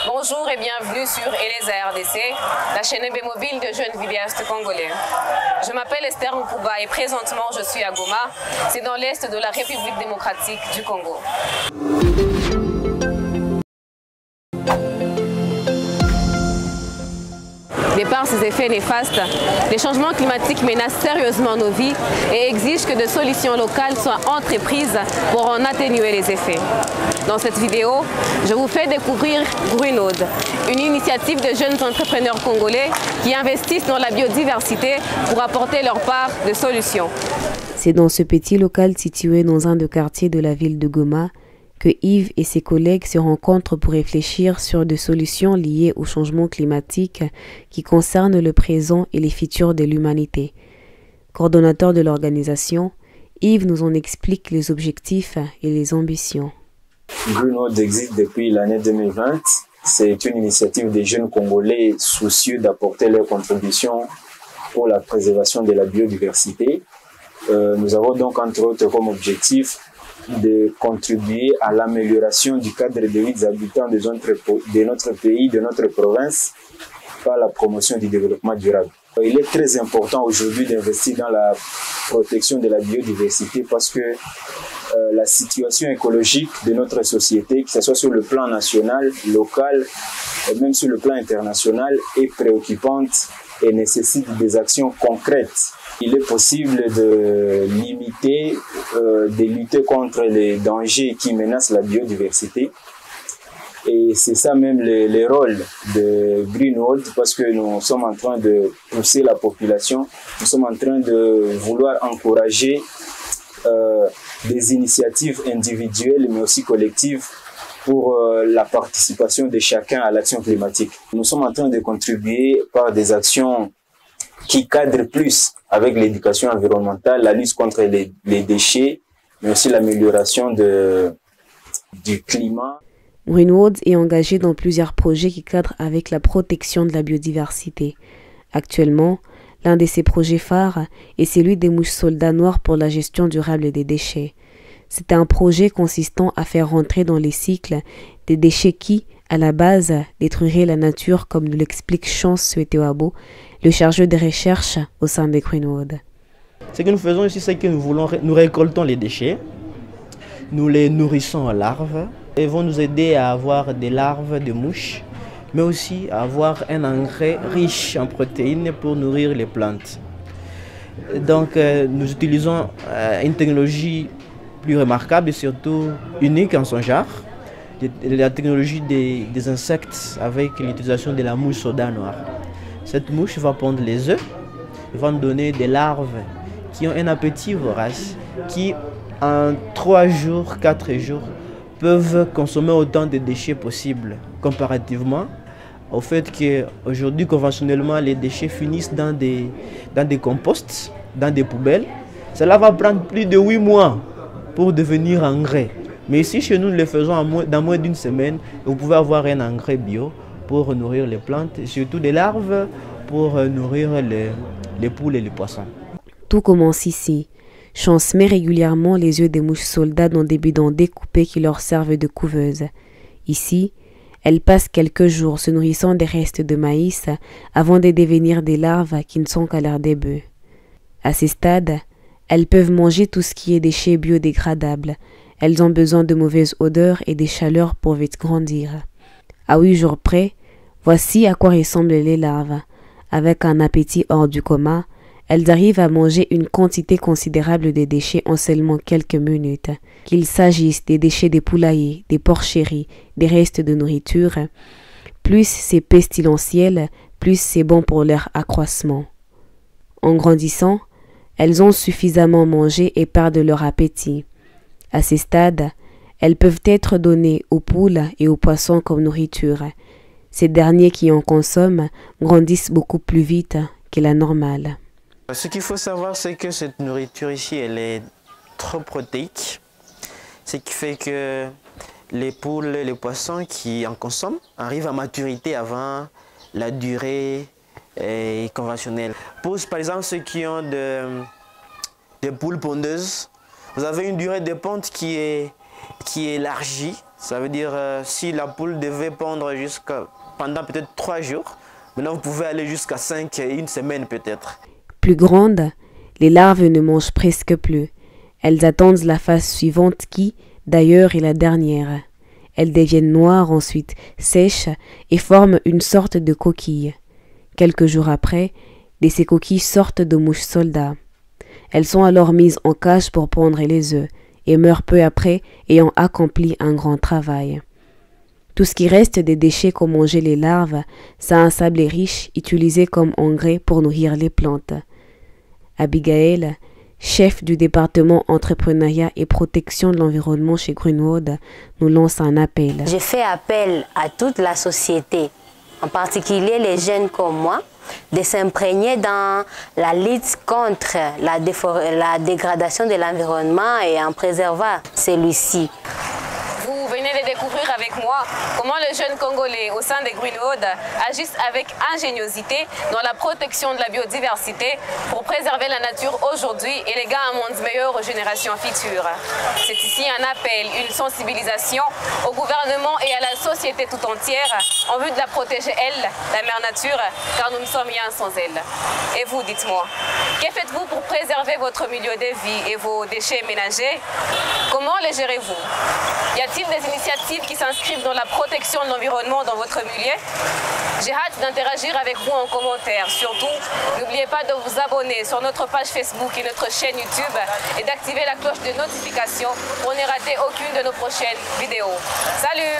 Bonjour et bienvenue sur Eleza RDC, la chaîne mobile de jeunes vidéastes congolais. Je m'appelle Esther Nkouba et présentement je suis à Goma, c'est dans l'est de la République démocratique du Congo. De par ses effets néfastes, les changements climatiques menacent sérieusement nos vies et exigent que des solutions locales soient entreprises pour en atténuer les effets. Dans cette vidéo, je vous fais découvrir Greenwood, une initiative de jeunes entrepreneurs congolais qui investissent dans la biodiversité pour apporter leur part de solutions. C'est dans ce petit local situé dans un des quartiers de la ville de Goma que Yves et ses collègues se rencontrent pour réfléchir sur des solutions liées au changement climatique qui concernent le présent et les futurs de l'humanité. Coordonnateur de l'organisation, Yves nous en explique les objectifs et les ambitions. Greenwood existe depuis l'année 2020. C'est une initiative des jeunes Congolais soucieux d'apporter leur contribution pour la préservation de la biodiversité. Nous avons donc entre autres comme objectif de contribuer à l'amélioration du cadre de vie des habitants de notre pays, de notre province, par la promotion du développement durable. Il est très important aujourd'hui d'investir dans la protection de la biodiversité parce que la situation écologique de notre société, que ce soit sur le plan national, local, et même sur le plan international, est préoccupante et nécessite des actions concrètes. Il est possible de limiter, de lutter contre les dangers qui menacent la biodiversité. Et c'est ça même le rôle de Greenwood, parce que nous sommes en train de pousser la population, nous sommes en train de vouloir encourager des initiatives individuelles mais aussi collectives pour la participation de chacun à l'action climatique. Nous sommes en train de contribuer par des actions qui cadrent plus avec l'éducation environnementale, la lutte contre les déchets, mais aussi l'amélioration du climat. Greenwood est engagé dans plusieurs projets qui cadrent avec la protection de la biodiversité. Actuellement, l'un de ses projets phares est celui des mouches soldats noirs pour la gestion durable des déchets. C'est un projet consistant à faire rentrer dans les cycles des déchets qui, à la base, détruiraient la nature, comme nous l'explique Chance Sueteoabo, le chargeur de recherche au sein de Greenwood. Ce que nous faisons ici, c'est que nous récoltons les déchets, nous les nourrissons en larves, et vont nous aider à avoir des larves de mouches, mais aussi à avoir un engrais riche en protéines pour nourrir les plantes. Donc nous utilisons une technologie plus remarquable et surtout unique en son genre, la technologie des insectes avec l'utilisation de la mouche soldat noire. Cette mouche va pondre les œufs, va nous donner des larves qui ont un appétit vorace, qui en 3 jours, 4 jours, peuvent consommer autant de déchets possibles, comparativement au fait qu'aujourd'hui, conventionnellement, les déchets finissent dans des composts, dans des poubelles. Cela va prendre plus de 8 mois pour devenir engrais. Mais ici, chez nous, nous le faisons dans moins d'une semaine. Vous pouvez avoir un engrais bio pour nourrir les plantes, et surtout des larves pour nourrir les poules et les poissons. Tout commence ici. Chance met régulièrement les œufs des mouches soldats dans des bidons découpés qui leur servent de couveuses. Ici, elles passent quelques jours se nourrissant des restes de maïs avant de devenir des larves qui ne sont qu'à l'air des bœufs. À ces stades, elles peuvent manger tout ce qui est déchets biodégradables. Elles ont besoin de mauvaises odeurs et des chaleurs pour vite grandir. À 8 jours près, voici à quoi ressemblent les larves. Avec un appétit hors du commun, elles arrivent à manger une quantité considérable de déchets en seulement quelques minutes. Qu'il s'agisse des déchets des poulaillers, des porcheries, des restes de nourriture, plus c'est pestilentiel, plus c'est bon pour leur accroissement. En grandissant, elles ont suffisamment mangé et perdent leur appétit. À ces stades, elles peuvent être données aux poules et aux poissons comme nourriture. Ces derniers qui en consomment grandissent beaucoup plus vite que la normale. Ce qu'il faut savoir, c'est que cette nourriture ici, elle est trop protéique. Ce qui fait que les poules et les poissons qui en consomment arrivent à maturité avant la durée conventionnelle. Pour par exemple ceux qui ont des poules pondeuses, vous avez une durée de ponte qui est élargie Ça veut dire si la poule devait pondre pendant peut-être 3 jours, maintenant vous pouvez aller jusqu'à 5 et 1 semaine peut-être. Plus grandes, les larves ne mangent presque plus. Elles attendent la phase suivante qui, d'ailleurs, est la dernière. Elles deviennent noires ensuite, sèches et forment une sorte de coquille. Quelques jours après, de ces coquilles sortent de mouches soldats. Elles sont alors mises en cage pour pondre les œufs et meurent peu après ayant accompli un grand travail. Tout ce qui reste des déchets qu'ont mangé les larves, c'est un sable riche utilisé comme engrais pour nourrir les plantes. Abigail, chef du département entrepreneuriat et protection de l'environnement chez Grunwald, nous lance un appel. Je fais appel à toute la société, en particulier les jeunes comme moi, de s'imprégner dans la lutte contre la dégradation de l'environnement et en préservant celui-ci. Vous venez de découvrir avec moi comment les jeunes Congolais au sein des Grunwald agissent avec ingéniosité dans la protection de la biodiversité pour préserver la nature aujourd'hui et léguer un monde meilleur aux générations futures. C'est ici un appel, une sensibilisation au gouvernement et à la société tout entière en vue de la protéger, elle, la mère nature, car nous ne sommes rien sans elle. Et vous, dites-moi, que faites-vous pour préserver votre milieu de vie et vos déchets ménagers? Comment les gérez-vous? Y a-t-il des initiatives qui s'inscrivent dans la protection de l'environnement dans votre milieu? J'ai hâte d'interagir avec vous en commentaire. Surtout, n'oubliez pas de vous abonner sur notre page Facebook et notre chaîne YouTube et d'activer la cloche de notification pour ne rater aucune de nos prochaines vidéos. Salut!